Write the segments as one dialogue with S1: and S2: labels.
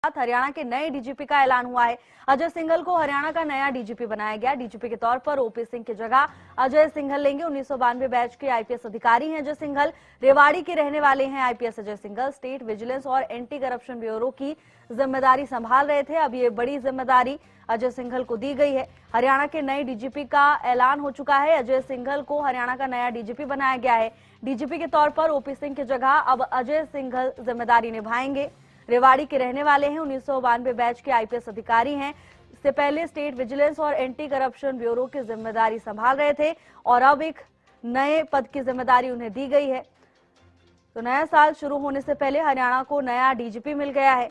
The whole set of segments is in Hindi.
S1: हरियाणा के नए डीजीपी का ऐलान हुआ है। अजय सिंघल को हरियाणा का नया डीजीपी बनाया गया। डीजीपी के तौर पर ओपी सिंह की जगह अजय सिंघल लेंगे। 1992 बैच के आईपीएस अधिकारी हैं अजय सिंघल। रेवाड़ी के रहने वाले हैं IPS Ajay Singhal. State vigilance और एंटी करप्शन ब्यूरो की जिम्मेदारी संभाल रहे थे। अब ये बड़ी जिम्मेदारी अजय सिंघल को दी गई है। हरियाणा के नए डीजीपी का ऐलान हो चुका है। अजय सिंघल को हरियाणा का नया डीजीपी बनाया गया है। डीजीपी के तौर पर ओपी सिंह की जगह अब अजय सिंघल जिम्मेदारी निभाएंगे। रेवाड़ी के रहने वाले हैं। 1992 बैच के आईपीएस अधिकारी हैं। इससे पहले स्टेट विजिलेंस और एंटी करप्शन ब्यूरो की जिम्मेदारी संभाल रहे थे और अब एक नए पद की जिम्मेदारी उन्हें दी गई है। तो नया साल शुरू होने से पहले हरियाणा को नया डीजीपी मिल गया है।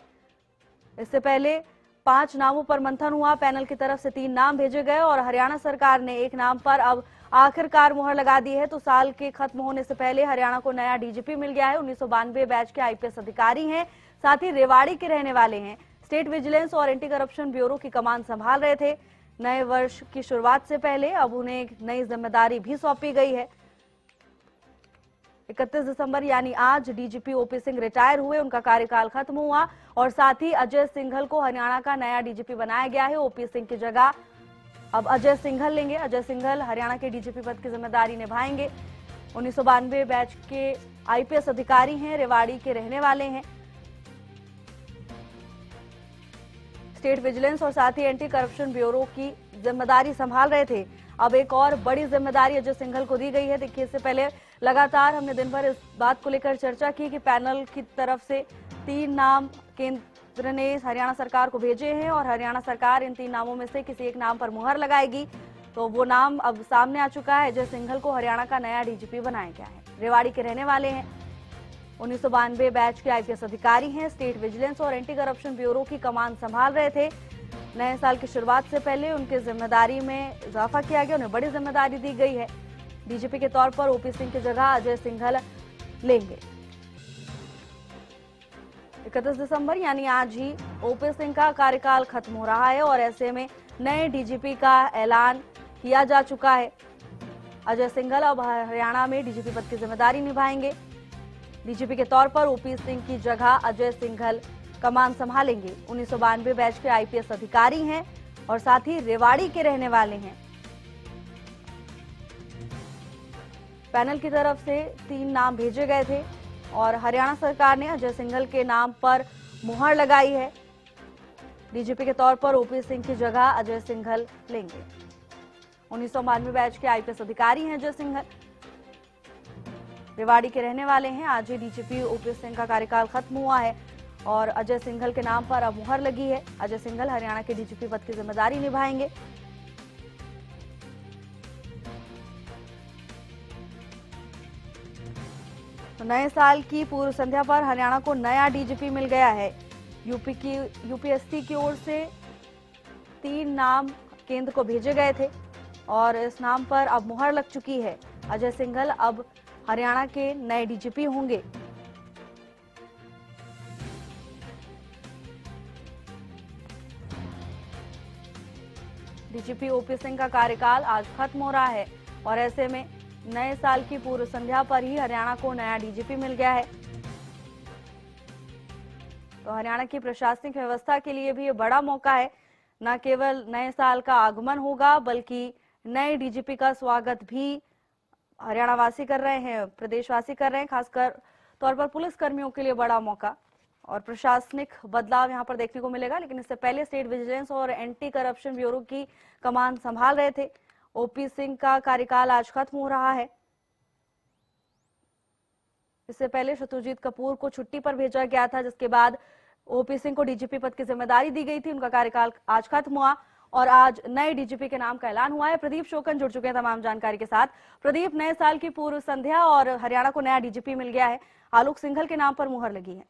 S1: इससे पहले 5 नामों पर मंथन हुआ। पैनल की तरफ से 3 नाम भेजे गए और हरियाणा सरकार ने एक नाम पर अब आखिरकार मुहर लगा दी है। तो साल के खत्म होने से पहले हरियाणा को नया डीजीपी मिल गया है। 1992 बैच के आईपीएस अधिकारी हैं, साथ ही रेवाड़ी के रहने वाले हैं। स्टेट विजिलेंस और एंटी करप्शन ब्यूरो की कमान संभाल रहे थे। नए वर्ष की शुरुआत से पहले अब उन्हें एक नई जिम्मेदारी भी सौंपी गई है। 31 दिसंबर यानी आज डीजीपी ओपी सिंह रिटायर हुए, उनका कार्यकाल खत्म हुआ और साथ ही अजय सिंघल को हरियाणा का नया डीजीपी बनाया गया है। ओपी सिंह की जगह अब अजय सिंघल लेंगे। अजय सिंघल हरियाणा के डीजीपी पद की जिम्मेदारी निभाएंगे। 1992 बैच के आईपीएस अधिकारी हैं, रेवाड़ी के रहने वाले हैं। स्टेट विजिलेंस और साथ ही एंटी करप्शन ब्यूरो की जिम्मेदारी संभाल रहे थे। अब एक और बड़ी जिम्मेदारी अजय सिंघल को दी गई है। देखिए, इससे पहले लगातार हमने दिन भर इस बात को लेकर चर्चा की कि पैनल की तरफ से 3 नाम केंद्र ने हरियाणा सरकार को भेजे हैं और हरियाणा सरकार इन 3 नामों में से किसी एक नाम पर मुहर लगाएगी। तो वो नाम अब सामने आ चुका है। अजय सिंघल को हरियाणा का नया डीजीपी बनाया गया है। रेवाड़ी के रहने वाले हैं। 1992 बैच के आईपीएस अधिकारी हैं। स्टेट विजिलेंस और एंटी करप्शन ब्यूरो की कमान संभाल रहे थे। नए साल की शुरुआत से पहले उनकी जिम्मेदारी में इजाफा किया गया, उन्हें बड़ी जिम्मेदारी दी गई है। डीजीपी के तौर पर ओपी सिंह की जगह अजय सिंघल लेंगे। 31 दिसंबर यानी आज ही ओपी सिंह का कार्यकाल खत्म हो रहा है और ऐसे में नए डीजीपी का ऐलान किया जा चुका है। अजय सिंघल अब हरियाणा में डीजीपी पद की जिम्मेदारी निभाएंगे। डीजीपी के तौर पर ओपी सिंह की जगह अजय सिंघल कमान संभालेंगे। 1992 बैच के आईपीएस अधिकारी हैं और साथ ही रेवाड़ी के रहने वाले हैं। पैनल की तरफ से 3 नाम भेजे गए थे और हरियाणा सरकार ने अजय सिंघल के नाम पर मुहर लगाई है। डीजीपी के तौर पर ओपी सिंह की जगह अजय सिंघल लेंगे। 1992 बैच के आईपीएस अधिकारी हैं अजय सिंघल, रेवाड़ी के रहने वाले हैं। आज ही डीजीपी ओपी सिंह का कार्यकाल खत्म हुआ है और अजय सिंघल के नाम पर अब मुहर लगी है। अजय सिंघल हरियाणा के डीजीपी पद की जिम्मेदारी निभाएंगे। तो नए साल की पूर्व संध्या पर हरियाणा को नया डीजीपी मिल गया है। यूपीएससी की ओर से 3 नाम केंद्र को भेजे गए थे और इस नाम पर अब मुहर लग चुकी है। अजय सिंघल अब हरियाणा के नए डीजीपी होंगे। डीजीपी ओपी सिंह का कार्यकाल आज खत्म हो रहा है और ऐसे में नए साल की पूर्व संध्या पर ही हरियाणा को नया डीजीपी मिल गया है। तो हरियाणा की प्रशासनिक व्यवस्था के लिए भी ये बड़ा मौका है। न केवल नए साल का आगमन होगा बल्कि नए डीजीपी का स्वागत भी हरियाणा वासी कर रहे हैं, प्रदेशवासी कर रहे हैं। खासकर तौर पर पुलिस कर्मियों के लिए बड़ा मौका और प्रशासनिक बदलाव यहां पर देखने को मिलेगा। लेकिन इससे पहले स्टेट विजिलेंस और एंटी करप्शन ब्यूरो की कमान संभाल रहे थे। ओपी सिंह का कार्यकाल आज खत्म हो रहा है। इससे पहले शत्रुजीत कपूर को छुट्टी पर भेजा गया था, जिसके बाद ओपी सिंह को डीजीपी पद की जिम्मेदारी दी गई थी। उनका कार्यकाल आज खत्म हुआ और आज नए डीजीपी के नाम का ऐलान हुआ है। प्रदीप शोकन जुड़ चुके हैं तमाम जानकारी के साथ। प्रदीप, नए साल की पूर्व संध्या और हरियाणा को नया डीजीपी मिल गया है। आलोक सिंघल के नाम पर मुहर लगी है।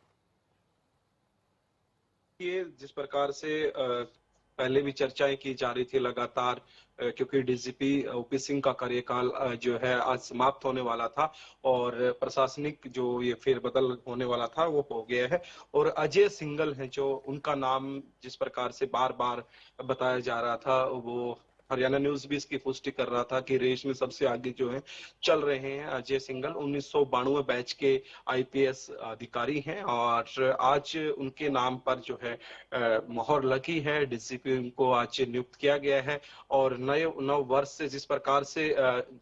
S2: ये जिस प्रकार से पहले भी चर्चाएं की जा रही थी लगातार, क्योंकि डीजीपी ओपी सिंह का कार्यकाल जो है आज समाप्त होने वाला था और प्रशासनिक जो ये फेरबदल होने वाला था वो हो गया है और अजय सिंघल है जो उनका नाम जिस प्रकार से बार बार बताया जा रहा था वो हरियाणा न्यूज भी इसकी पुष्टि कर रहा था कि रेस में सबसे आगे जो है चल रहे हैं अजय सिंघल। 1992 बैच के आईपीएस अधिकारी हैं और आज उनके नाम पर जो है मोहर लगी है। डीजीपी उनको आज नियुक्त किया गया है और नए नव वर्ष से जिस प्रकार से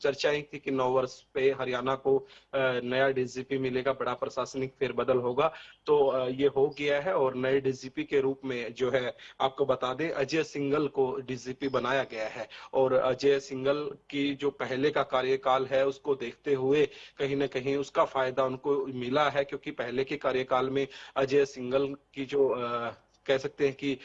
S2: चर्चाएं थी कि नव वर्ष पे हरियाणा को नया डीजीपी मिलेगा, बड़ा प्रशासनिक फेरबदल होगा, तो ये हो गया है और नए डीजीपी के रूप में जो है आपको बता दें अजय सिंघल को डीजीपी बनाया गया है। और अजय सिंघल की जो पहले का कार्यकाल है उसको देखते हुए कहीं ना कहीं उसका फायदा उनको मिला है, क्योंकि पहले के कार्यकाल में अजय सिंघल की जो कह सकते हैं कि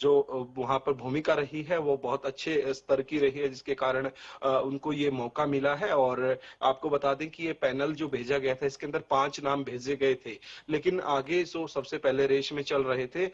S2: जो वहां पर भूमिका रही है वो बहुत अच्छे स्तर की रही है, जिसके कारण उनको ये मौका मिला है। और आपको बता दें कि ये पैनल जो भेजा गया था इसके अंदर 5 नाम भेजे गए थे, लेकिन आगे जो सबसे पहले रेस में चल रहे थे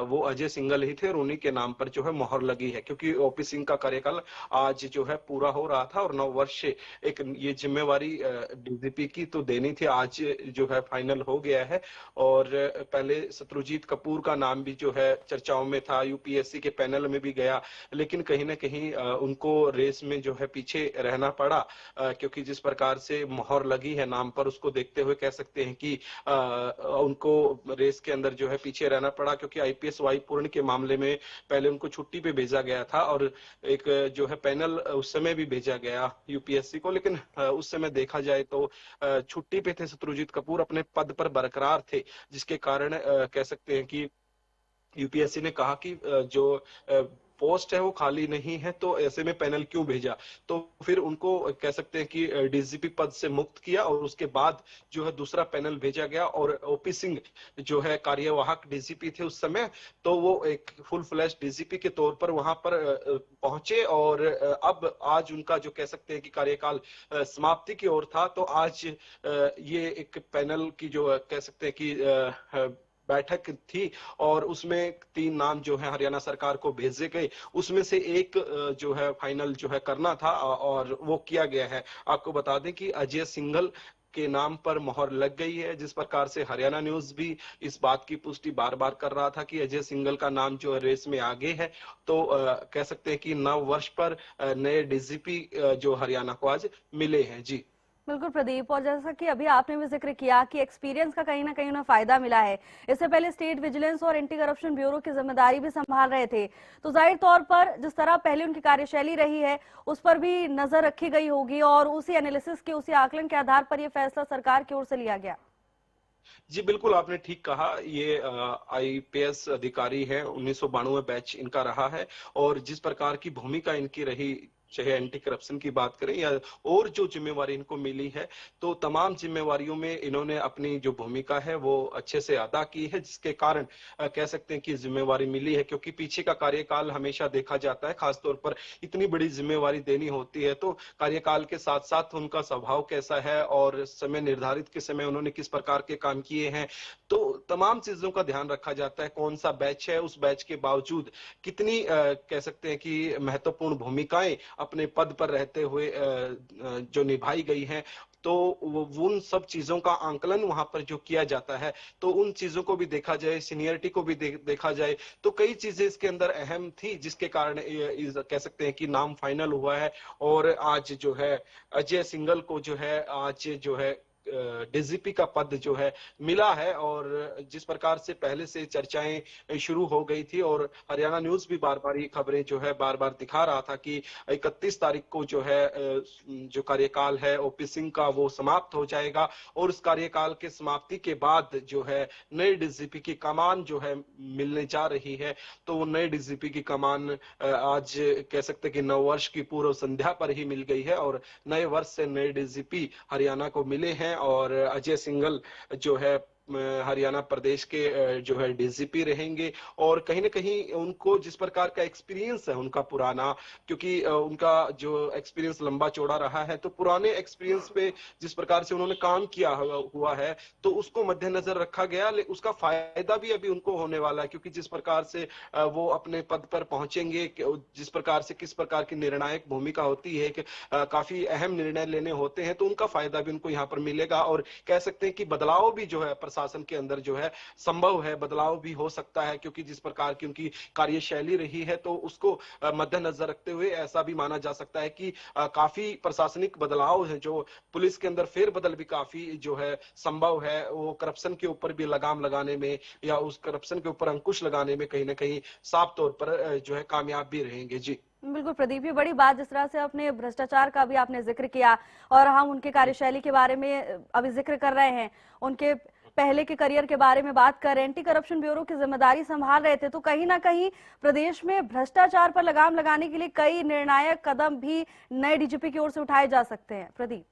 S2: वो अजय सिंघल ही थे और उन्हीं के नाम पर जो है मोहर लगी है, क्योंकि ओपी सिंह का कार्यकाल आज जो है पूरा हो रहा था और 9 वर्ष से एक ये जिम्मेवारी डीजीपी की तो देनी थी, आज जो है फाइनल हो गया है। और पहले शत्रुजीत कपूर का नाम भी जो है चर्चाओं में था, यूपीएससी के पैनल में भी गया, लेकिन कहीं ना कहीं उनको रेस में जो है पीछे रहना पड़ा, क्योंकि जिस प्रकार से मोहर लगी है नाम पर उसको देखते हुए कह सकते हैं कि उनको रेस के अंदर जो है पीछे रहना पड़ा, क्योंकि आईपीएस वाई पूर्ण के मामले में पहले उनको छुट्टी पे भेजा गया था और एक जो है पैनल उस समय भी भेजा गया यूपीएससी को, लेकिन उस समय देखा जाए तो छुट्टी पे थे शत्रुजीत कपूर, अपने पद पर बरकरार थे, जिसके कारण कह सकते हैं कि यूपीएससी ने कहा कि जो पोस्ट है वो खाली नहीं है, तो ऐसे में पैनल क्यों भेजा, तो फिर उनको कह सकते हैं कि डीजीपी पद से मुक्त किया और उसके बाद जो है दूसरा पैनल भेजा गया और ओपी सिंह जो है कार्यवाहक डीजीपी थे उस समय, तो वो एक फुल फ्लैश डीजीपी के तौर पर वहां पर पहुंचे और अब आज उनका जो कह सकते हैं कि कार्यकाल समाप्ति की ओर था, तो आज ये एक पैनल की जो कह सकते हैं कि बैठक थी और उसमें 3 नाम जो है हरियाणा सरकार को भेजे गए, उसमें से एक जो है फाइनल जो है करना था और वो किया गया है। आपको बता दें कि अजय सिंघल के नाम पर मोहर लग गई है, जिस प्रकार से हरियाणा न्यूज भी इस बात की पुष्टि बार बार कर रहा था कि अजय सिंघल का नाम जो है रेस में आगे है, तो कह सकते हैं कि 9 वर्ष पर नए डीजीपी जो हरियाणा को आज मिले हैं। जी
S1: बिल्कुल प्रदीप, और जैसा कि अभी आपने भी जिक्र किया कि एक्सपीरियंस का कहीं ना कहीं उन्हें फायदा मिला है, इससे पहले स्टेट विजिलेंस और एंटी करप्शन ब्यूरो की जिम्मेदारी भी संभाल रहे थे, तो जाहिर तौर पर जिस तरह पहले उनकी कार्यशैली रही है उस पर भी नजर रखी गई होगी और उसी एनालिसिस के उसी आकलन के आधार पर यह फैसला सरकार की ओर से लिया गया।
S2: जी बिल्कुल, आपने ठीक कहा। ये आईपीएस अधिकारी है, 1992 बैच इनका रहा है और जिस प्रकार की भूमिका इनकी रही, चाहे एंटी करप्शन की बात करें या और जो जिम्मेवारी इनको मिली है, तो तमाम जिम्मेवारियों में इन्होंने अपनी जो भूमिका है वो अच्छे से अदा की है, जिसके कारण कह सकते हैं कि जिम्मेवारी मिली है। क्योंकि पीछे का कार्यकाल हमेशा देखा जाता है, खासतौर पर इतनी बड़ी जिम्मेवारी देनी होती है तो कार्यकाल के साथ साथ उनका स्वभाव कैसा है और समय निर्धारित के समय उन्होंने किस प्रकार के काम किए हैं, तो तमाम चीजों का ध्यान रखा जाता है। कौन सा बैच है, उस बैच के बावजूद कितनी कह सकते हैं कि महत्वपूर्ण भूमिकाएं अपने पद पर रहते हुए जो निभाई गई हैं, तो उन सब चीजों का आंकलन वहां पर जो किया जाता है, तो उन चीजों को भी देखा जाए, सीनियरिटी को भी देखा जाए, तो कई चीजें इसके अंदर अहम थी, जिसके कारण कह सकते हैं कि नाम फाइनल हुआ है। और आज जो है अजय सिंघल को जो है आज जो है डीजीपी का पद जो है मिला है। और जिस प्रकार से पहले से चर्चाएं शुरू हो गई थी और हरियाणा न्यूज भी बार बार ये खबरें जो है बार बार दिखा रहा था कि 31 तारीख को जो है जो कार्यकाल है ओपी सिंह का वो समाप्त हो जाएगा और उस कार्यकाल के समाप्ति के बाद जो है नए डीजीपी की कमान जो है मिलने जा रही है। तो वो नए डीजीपी की कमान आज कह सकते हैं कि 9 वर्ष की पूर्व संध्या पर ही मिल गई है और नए वर्ष से नए डीजीपी हरियाणा को मिले हैं और अजय सिंघल जो है हरियाणा प्रदेश के जो है डीजीपी रहेंगे। और कहीं ना कहीं उनको जिस प्रकार का एक्सपीरियंस है उनका पुराना, क्योंकि उनका जो एक्सपीरियंस लंबा चौड़ा रहा है, तो पुराने एक्सपीरियंस पे जिस प्रकार से उन्होंने काम किया हुआ है तो उसको मद्देनजर रखा गया, उसका फायदा भी अभी उनको होने वाला है, क्योंकि जिस प्रकार से वो अपने पद पर पहुंचेंगे, जिस प्रकार से किस प्रकार की निर्णायक भूमिका होती है कि काफी अहम निर्णय लेने होते हैं, तो उनका फायदा भी उनको यहाँ पर मिलेगा। और कह सकते हैं कि बदलाव भी जो है प्रशासन के अंदर जो है संभव है, बदलाव भी हो सकता है, क्योंकि जिस प्रकार की उनकी कार्यशैली रही है तो उसको मद्देनजर रखते हुए ऐसा भी माना जा सकता है कि काफी प्रशासनिक बदलाव है जो पुलिस के अंदर फेरबदल भी काफी जो है संभव है, वो करप्शन के ऊपर भी लगाम लगाने में या उस करप्शन के ऊपर अंकुश लगाने में कहीं ना कहीं साफ तौर पर जो है कामयाब भी रहेंगे। जी
S1: बिल्कुल प्रदीप, ये बड़ी बात जिस तरह से अपने भ्रष्टाचार का भी आपने जिक्र किया और हम उनके कार्यशैली के बारे में अभी जिक्र कर रहे हैं, उनके पहले के करियर के बारे में बात कर रहे हैं, एंटी करप्शन ब्यूरो की जिम्मेदारी संभाल रहे थे, तो कहीं ना कहीं प्रदेश में भ्रष्टाचार पर लगाम लगाने के लिए कई निर्णायक कदम भी नए डीजीपी की ओर से उठाए जा सकते हैं। प्रदीप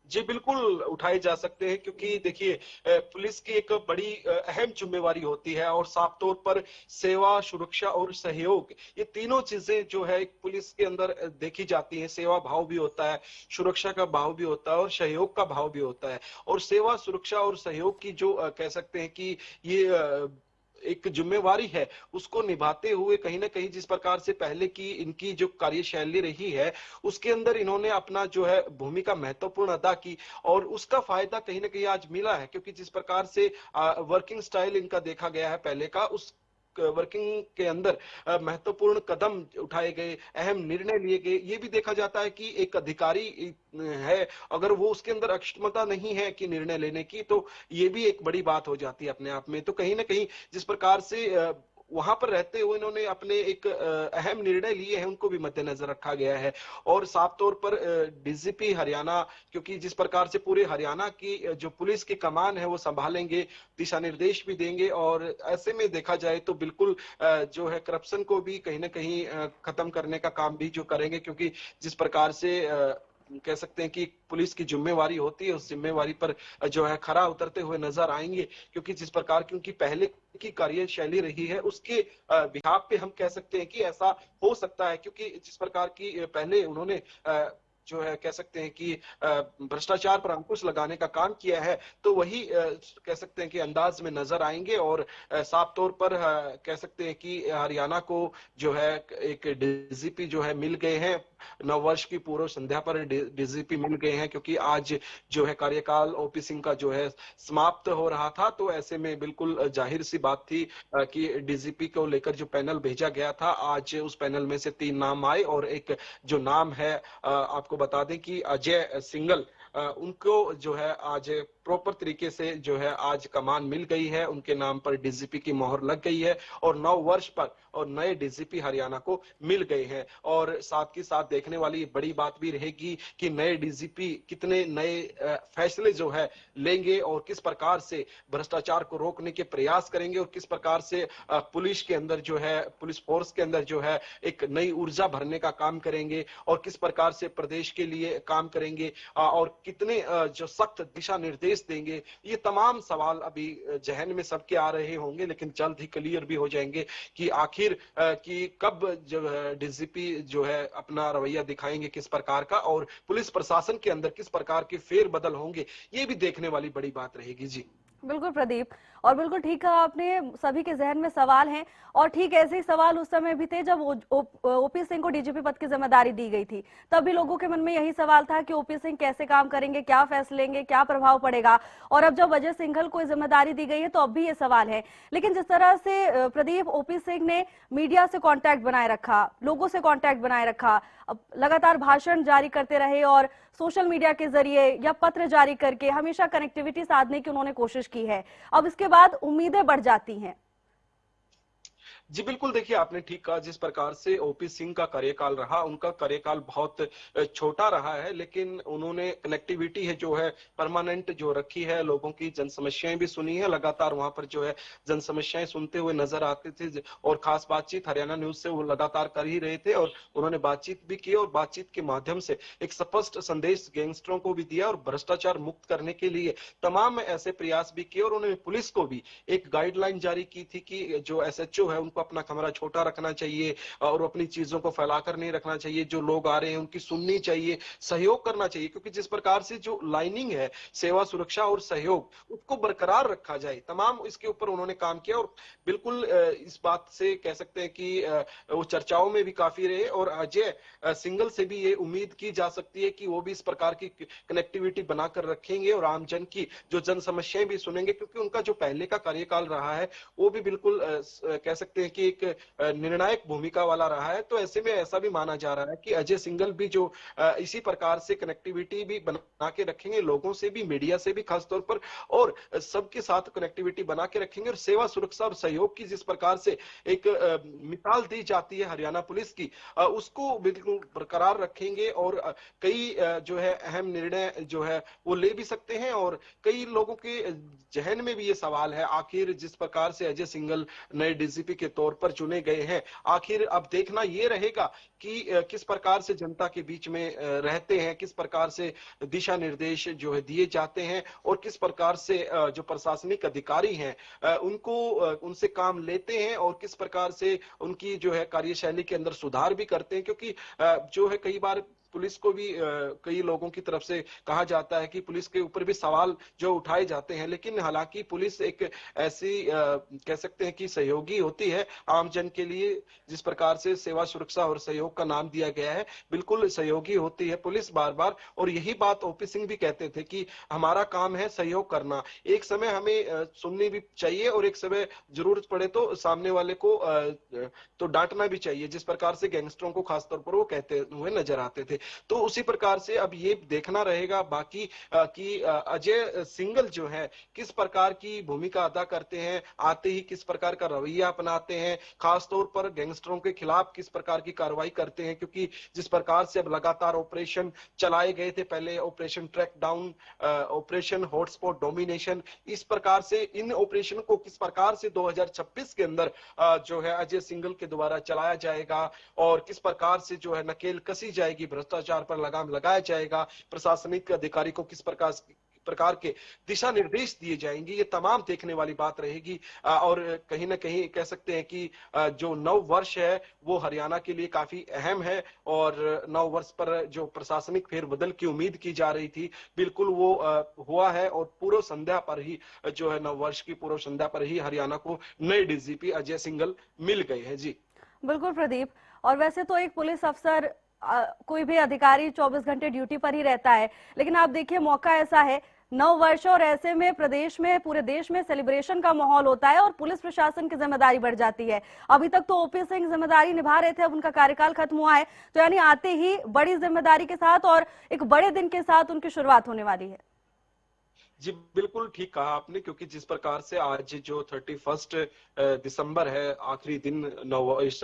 S2: जी बिल्कुल उठाए जा सकते हैं, क्योंकि देखिए पुलिस की एक बड़ी अहम जिम्मेवारी होती है और साफ तौर पर सेवा, सुरक्षा और सहयोग, ये तीनों चीजें जो है पुलिस के अंदर देखी जाती हैं। सेवा भाव भी होता है, सुरक्षा का भाव भी होता है और सहयोग का भाव भी होता है। और सेवा, सुरक्षा और सहयोग की जो कह सकते हैं कि ये एक जिम्मेवारी है, उसको निभाते हुए कहीं ना कहीं जिस प्रकार से पहले की इनकी जो कार्यशैली रही है उसके अंदर इन्होंने अपना जो है भूमिका महत्वपूर्ण अदा की और उसका फायदा कहीं ना कहीं आज मिला है, क्योंकि जिस प्रकार से वर्किंग स्टाइल इनका देखा गया है पहले का, उस वर्किंग के अंदर महत्वपूर्ण कदम उठाए गए, अहम निर्णय लिए गए। ये भी देखा जाता है कि एक अधिकारी है, अगर वो उसके अंदर अक्षमता नहीं है कि निर्णय लेने की, तो ये भी एक बड़ी बात हो जाती है अपने आप में। तो कहीं ना कहीं जिस प्रकार से वहां पर रहते हुए इन्होंने अपने एक अहम निर्णय लिए हैं, उनको भी मद्देनजर रखा गया है। और साफ तौर पर डीजीपी हरियाणा, क्योंकि जिस प्रकार से पूरे हरियाणा की जो पुलिस की कमान है वो संभालेंगे, दिशा निर्देश भी देंगे, और ऐसे में देखा जाए तो बिल्कुल जो है करप्शन को भी कहीं ना कहीं खत्म करने का काम भी जो करेंगे, क्योंकि जिस प्रकार से कह सकते हैं कि पुलिस की जिम्मेवारी होती है, उस जिम्मेवारी पर जो है खरा उतरते हुए नजर आएंगे, क्योंकि जिस प्रकार की उनकी पहले की कार्यशैली रही है उसके बिहाफ पे हम कह सकते हैं कि ऐसा हो सकता है, क्योंकि जिस प्रकार की पहले उन्होंने जो है कह सकते हैं कि भ्रष्टाचार पर अंकुश लगाने का काम किया है, तो वही कह सकते हैं कि अंदाज में नजर आएंगे। और साफ तौर पर कह सकते हैं कि हरियाणा को जो है एक डीजीपी जो है मिल गए हैं, नववर्ष की पूर्व संध्या पर डीजीपी मिल गए हैं, क्योंकि आज जो है कार्यकाल ओपी सिंह का जो है समाप्त हो रहा था। तो ऐसे में बिल्कुल जाहिर सी बात थी कि डीजीपी को लेकर जो पैनल भेजा गया था, आज उस पैनल में से 3 नाम आए और एक जो नाम है आपको बता दें कि अजय सिंघल, उनको जो है आज प्रॉपर तरीके से जो है आज कमान मिल गई है, उनके नाम पर डीजीपी की मोहर लग गई है और 9 वर्ष पर और नए डीजीपी हरियाणा को मिल गए हैं। और साथ ही साथ देखने वाली बड़ी बात भी रहेगी कि नए डीजीपी कितने नए फैसले जो है लेंगे और किस प्रकार से भ्रष्टाचार को रोकने के प्रयास करेंगे और किस प्रकार से पुलिस के अंदर जो है, पुलिस फोर्स के अंदर जो है एक नई ऊर्जा भरने का काम करेंगे और किस प्रकार से प्रदेश के लिए काम करेंगे और कितने जो सख्त दिशा निर्देश देंगे। ये तमाम सवाल अभी जहन में सबके आ रहे होंगे, लेकिन जल्द ही क्लियर भी हो जाएंगे कि आखिर कि कब जो है डीजीपी जो है अपना रवैया दिखाएंगे किस प्रकार का, और पुलिस प्रशासन के अंदर किस प्रकार के फेरबदल होंगे, ये भी देखने वाली बड़ी बात रहेगी। जी
S1: बिल्कुल प्रदीप, और बिल्कुल ठीक कहा आपने, सभी के जहन में सवाल हैं और ठीक ऐसे ही सवाल उस समय भी थे जब ओपी सिंह को डीजीपी पद की जिम्मेदारी दी गई थी। तब भी लोगों के मन में यही सवाल था कि ओपी सिंह कैसे काम करेंगे, क्या फैसले लेंगे, क्या प्रभाव पड़ेगा। और अब जब अजय सिंघल को जिम्मेदारी दी गई है तो अब भी ये सवाल है। लेकिन जिस तरह से प्रदीप ओपी सिंह ने मीडिया से कॉन्टैक्ट बनाए रखा, लोगों से कॉन्टैक्ट बनाए रखा, लगातार भाषण जारी करते रहे और सोशल मीडिया के जरिए या पत्र जारी करके हमेशा कनेक्टिविटी साधने की उन्होंने कोशिश की है, अब इसके बाद उम्मीदें बढ़ जाती हैं।
S2: जी बिल्कुल, देखिए आपने ठीक कहा, जिस प्रकार से ओपी सिंह का कार्यकाल रहा, उनका कार्यकाल बहुत छोटा रहा है, लेकिन उन्होंने कनेक्टिविटी है जो है परमानेंट जो रखी है, लोगों की जन समस्याएं भी सुनी है, लगातार वहां पर जो है जन समस्याएं सुनते हुए नजर आते थे और खास बातचीत हरियाणा न्यूज से वो लगातार कर ही रहे थे और उन्होंने बातचीत भी की और बातचीत के माध्यम से एक स्पष्ट संदेश गैंगस्टरों को भी दिया और भ्रष्टाचार मुक्त करने के लिए तमाम ऐसे प्रयास भी किए और उन्होंने पुलिस को भी एक गाइडलाइन जारी की थी कि जो एसएचओ है उनको अपना कमरा छोटा रखना चाहिए और अपनी चीजों को फैलाकर नहीं रखना चाहिए। जो लोग आ रहे हैं उनकी सुननी चाहिए, सहयोग करना चाहिए, क्योंकि जिस प्रकार से जो लाइनिंग है सेवा सुरक्षा और सहयोग, उसको बरकरार रखा जाए। तमाम इसके ऊपर उन्होंने काम किया और बिल्कुल इस बात से कह सकते हैं कि वो चर्चाओं में भी काफी रहे और अजय सिंघल से भी ये उम्मीद की जा सकती है कि वो भी इस प्रकार की कनेक्टिविटी बनाकर रखेंगे और आम जन की जो जन समस्याएं भी सुनेंगे, क्योंकि उनका जो पहले का कार्यकाल रहा है वो भी बिल्कुल कह सकते हैं कि एक निर्णायक भूमिका वाला रहा है। तो ऐसे में ऐसा भी माना जा रहा है कि अजय सिंघल भी जो इसी प्रकार से कनेक्टिविटी भी बना के रखेंगे, लोगों से भी, मीडिया से भी खासतौर पर, और सबके साथ कनेक्टिविटी बना के रखेंगे। और सेवा सुरक्षा और सहयोग की जिस प्रकार से एक मिसाल दी जाती है हरियाणा पुलिस की, उसको बिल्कुल बरकरार रखेंगे और कई जो है अहम निर्णय जो है वो ले भी सकते हैं। और कई लोगों के जहन में भी ये सवाल है, आखिर जिस प्रकार से अजय सिंघल नए डीजीपी के तौर पर चुने गए हैं, आखिर अब देखना ये रहेगा कि किस प्रकार से जनता के बीच में रहते हैं, किस प्रकार से दिशा निर्देश जो है दिए जाते हैं और किस प्रकार से जो प्रशासनिक अधिकारी हैं उनको उनसे काम लेते हैं और किस प्रकार से उनकी जो है कार्यशैली के अंदर सुधार भी करते हैं। क्योंकि जो है कई बार पुलिस को भी कई लोगों की तरफ से कहा जाता है कि पुलिस के ऊपर भी सवाल जो उठाए जाते हैं, लेकिन हालांकि पुलिस एक ऐसी कह सकते हैं कि सहयोगी होती है आम जन के लिए। जिस प्रकार से सेवा सुरक्षा और सहयोग का नाम दिया गया है, बिल्कुल सहयोगी होती है पुलिस बार बार। और यही बात ओपी सिंह भी कहते थे कि हमारा काम है सहयोग करना, एक समय हमें सुननी भी चाहिए और एक समय जरूरत पड़े तो सामने वाले को तो डांटना भी चाहिए, जिस प्रकार से गैंगस्टरों को खासतौर पर वो कहते हुए नजर आते थे। तो उसी प्रकार से अब ये देखना रहेगा बाकी कि अजय सिंघल जो है किस प्रकार की भूमिका अदा करते हैं, आते ही किस प्रकार का रवैया अपनाते हैं, खासतौर पर गैंगस्टरों के खिलाफ किस प्रकार की कार्रवाई करते हैं। क्योंकि जिस प्रकार से अब लगातार ऑपरेशन चलाए गए थे, पहले operation track down, operation hotspot domination, इस प्रकार से इन ऑपरेशन को किस प्रकार से 2026 के अंदर जो है अजय सिंघल के द्वारा चलाया जाएगा और किस प्रकार से जो है नकेल कसी जाएगी, भ्रष्टाचार पर लगाम लगाया जाएगा, प्रशासनिक अधिकारी को किस प्रकार के दिशा निर्देश दिए जाएंगे, ये तमाम देखने वाली बात रहेगी। और कहीं ना कहीं कह सकते हैं कि जो नव वर्ष है वो हरियाणा के लिए काफी अहम है और नव वर्ष पर जो प्रशासनिक फेरबदल की उम्मीद की जा रही थी, बिल्कुल वो हुआ है। और पूर्व संध्या पर ही जो है नव वर्ष की पूर्व संध्या पर ही हरियाणा को नए डीजीपी अजय सिंघल मिल गए हैं। जी
S1: बिल्कुल प्रदीप। और वैसे तो एक पुलिस अफसर कोई भी अधिकारी 24 घंटे ड्यूटी पर ही रहता है, लेकिन आप देखिए मौका ऐसा है, नव वर्ष, और ऐसे में प्रदेश में, पूरे देश में सेलिब्रेशन का माहौल होता है और पुलिस प्रशासन की जिम्मेदारी बढ़ जाती है। अभी तक तो ओपी सिंह जिम्मेदारी निभा रहे थे, अब उनका कार्यकाल खत्म हुआ है, तो यानी आते ही बड़ी जिम्मेदारी के साथ और एक बड़े दिन के साथ उनकी शुरुआत होने वाली है।
S2: जी बिल्कुल ठीक कहा आपने, क्योंकि जिस प्रकार से आज जो 31 दिसंबर है, आखिरी दिन इस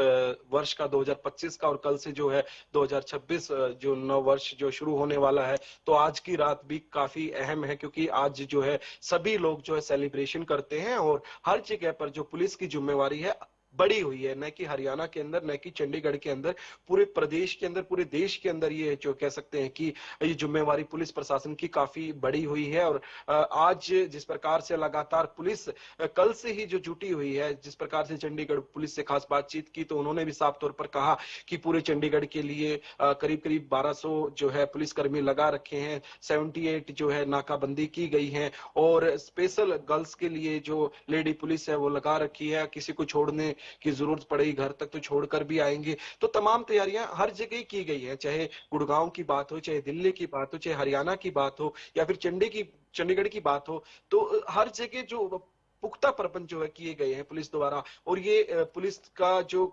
S2: वर्ष का 2025 का, और कल से जो है 2026 जो नव वर्ष जो शुरू होने वाला है, तो आज की रात भी काफी अहम है। क्योंकि आज जो है सभी लोग जो है सेलिब्रेशन करते हैं और हर जगह पर जो पुलिस की जिम्मेवारी है बड़ी हुई है, न कि हरियाणा के अंदर, न कि चंडीगढ़ के अंदर, पूरे प्रदेश के अंदर, पूरे देश के अंदर ये जो कह सकते हैं कि ये जिम्मेवारी पुलिस प्रशासन की काफी बड़ी हुई है। और आज जिस प्रकार से लगातार पुलिस कल से ही जो जुटी हुई है, जिस प्रकार से चंडीगढ़ पुलिस से खास बातचीत की तो उन्होंने भी साफ तौर पर कहा कि पूरे चंडीगढ़ के लिए करीब करीब 1200 जो है पुलिसकर्मी लगा रखे हैं, 78 जो है नाकाबंदी की गई है और स्पेशल गर्ल्स के लिए जो लेडी पुलिस है वो लगा रखी है, किसी को छोड़ने की जरूरत पड़ेगी घर तक तो छोड़कर भी आएंगे। तो तमाम तैयारियां हर जगह की गई है, चाहे गुड़गांव की बात हो, चाहे दिल्ली की बात हो, चाहे हरियाणा की बात हो या फिर चंडीगढ़ की बात हो, तो हर जगह जो पुख्ता प्रबंध जो है किए गए हैं पुलिस द्वारा। और ये पुलिस का जो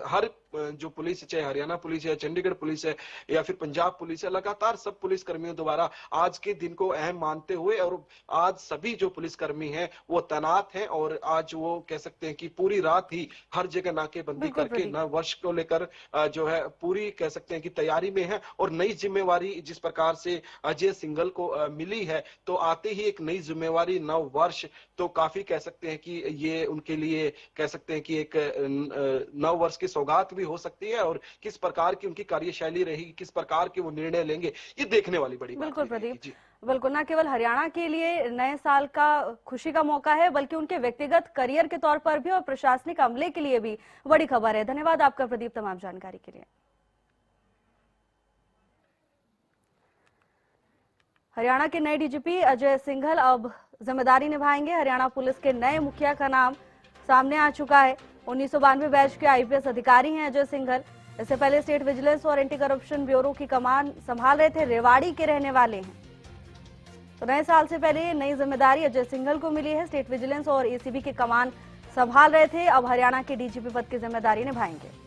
S2: हर जो पुलिस, चाहे हरियाणा पुलिस है, चंडीगढ़ पुलिस है या फिर पंजाब पुलिस है, लगातार सब पुलिस कर्मियों द्वारा आज के दिन को अहम मानते हुए, और आज सभी जो पुलिसकर्मी हैं वो तैनात हैं और आज वो कह सकते हैं कि पूरी रात ही हर जगह नाकेबंदी करके नव वर्ष को लेकर जो है पूरी कह सकते हैं कि तैयारी में है। और नई जिम्मेवारी जिस प्रकार से अजय सिंघल को मिली है, तो आते ही एक नई जिम्मेवारी नव वर्ष, तो काफी कह सकते हैं कि ये उनके लिए कह सकते हैं कि एक नव वर्ष की सौगात भी हो सकती है, और किस प्रकार की उनकी कार्यशैली रहेगी, किस प्रकार के वो निर्णय लेंगे, ये देखने वाली बड़ी बात
S1: बिल्कुल
S2: रहेगी।
S1: प्रदीप,
S2: जी।
S1: बिल्कुल। न केवल हरियाणा के लिए नए साल का खुशी का मौका है, बल्कि उनके व्यक्तिगत करियर के तौर पर भी और प्रशासनिक अमले के लिए भी बड़ी खबर है। धन्यवाद आपका प्रदीप, तमाम जानकारी के लिए। हरियाणा के नए डीजीपी अजय सिंघल अब जिम्मेदारी निभाएंगे। हरियाणा पुलिस के नए मुखिया का नाम सामने आ चुका है। 1992 बैच के आईपीएस अधिकारी हैं अजय सिंघल। इससे पहले स्टेट विजिलेंस और एंटी करप्शन ब्यूरो की कमान संभाल रहे थे। रेवाड़ी के रहने वाले हैं। तो नए साल से पहले नई जिम्मेदारी अजय सिंघल को मिली है। स्टेट विजिलेंस और एसीबी की कमान संभाल रहे थे, अब हरियाणा के डीजीपी पद की जिम्मेदारी निभाएंगे।